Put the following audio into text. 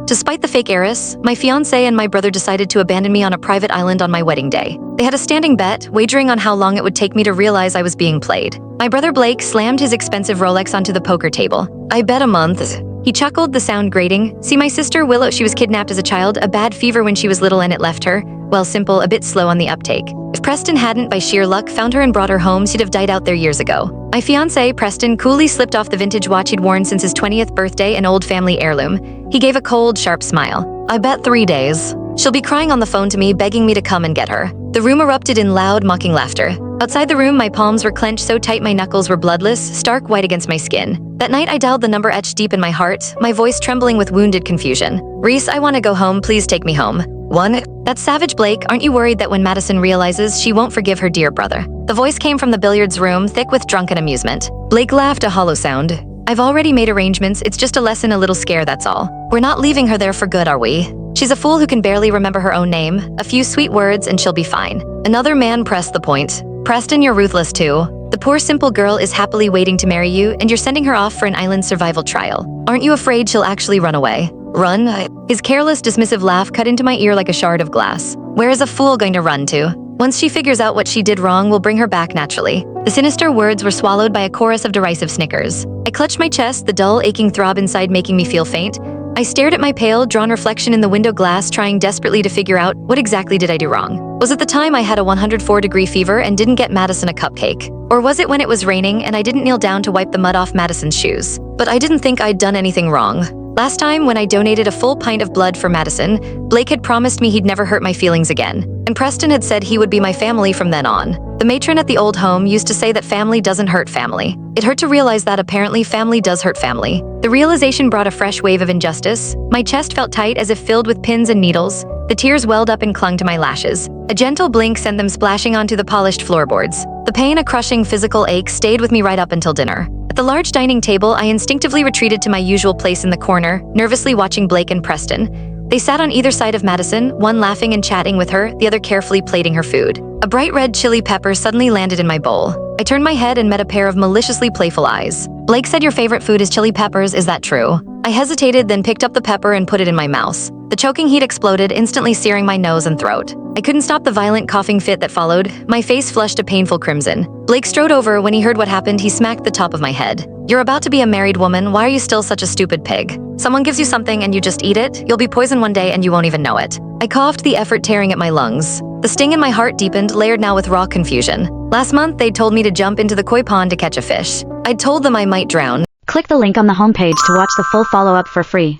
Despite the fake heiress, my fiancé and my brother decided to abandon me on a private island on my wedding day. They had a standing bet, wagering on how long it would take me to realize I was being played. My brother Blake slammed his expensive Rolex onto the poker table. I bet a month. He chuckled, the sound grating. See, my sister Willow, she was kidnapped as a child, a bad fever when she was little and it left her. Well, simple, a bit slow on the uptake. If Preston hadn't, by sheer luck, found her and brought her home, she'd have died out there years ago. My fiancé, Preston, coolly slipped off the vintage watch he'd worn since his 20th birthday, an old family heirloom. He gave a cold, sharp smile. I bet 3 days. She'll be crying on the phone to me, begging me to come and get her. The room erupted in loud, mocking laughter. Outside the room, my palms were clenched so tight my knuckles were bloodless, stark white against my skin. That night, I dialed the number etched deep in my heart, my voice trembling with wounded confusion. Reese, I want to go home, please take me home. One. That savage Blake, aren't you worried that when Madison realizes she won't forgive her dear brother? The voice came from the billiards room, thick with drunken amusement. Blake laughed, a hollow sound. I've already made arrangements, it's just a lesson, a little scare, that's all. We're not leaving her there for good, are we? She's a fool who can barely remember her own name. A few sweet words and she'll be fine. Another man pressed the point. Preston, you're ruthless too. The poor simple girl is happily waiting to marry you, and you're sending her off for an island survival trial. Aren't you afraid she'll actually run away? Run? His careless, dismissive laugh cut into my ear like a shard of glass. Where is a fool going to run to? Once she figures out what she did wrong, we'll bring her back naturally. The sinister words were swallowed by a chorus of derisive snickers. I clutched my chest, the dull, aching throb inside making me feel faint. I stared at my pale, drawn reflection in the window glass, trying desperately to figure out what exactly did I do wrong. Was it the time I had a 104-degree fever and didn't get Madison a cupcake? Or was it when it was raining and I didn't kneel down to wipe the mud off Madison's shoes? But I didn't think I'd done anything wrong. Last time, when I donated a full pint of blood for Madison, Blake had promised me he'd never hurt my feelings again, and Preston had said he would be my family from then on. The matron at the old home used to say that family doesn't hurt family. It hurt to realize that apparently family does hurt family. The realization brought a fresh wave of injustice. My chest felt tight as if filled with pins and needles. The tears welled up and clung to my lashes. A gentle blink sent them splashing onto the polished floorboards. The pain, a crushing physical ache, stayed with me right up until dinner. At the large dining table, I instinctively retreated to my usual place in the corner, nervously watching Blake and Preston. They sat on either side of Madison, one laughing and chatting with her, the other carefully plating her food. A bright red chili pepper suddenly landed in my bowl. I turned my head and met a pair of maliciously playful eyes. Blake said your favorite food is chili peppers, is that true? I hesitated, then picked up the pepper and put it in my mouth. The choking heat exploded, instantly searing my nose and throat. I couldn't stop the violent coughing fit that followed. My face flushed a painful crimson. Blake strode over. When he heard what happened, he smacked the top of my head. You're about to be a married woman. Why are you still such a stupid pig? Someone gives you something and you just eat it? You'll be poisoned one day and you won't even know it. I coughed, the effort tearing at my lungs. The sting in my heart deepened, layered now with raw confusion. Last month, they'd told me to jump into the koi pond to catch a fish. I'd told them I might drown. Click the link on the homepage to watch the full follow-up for free.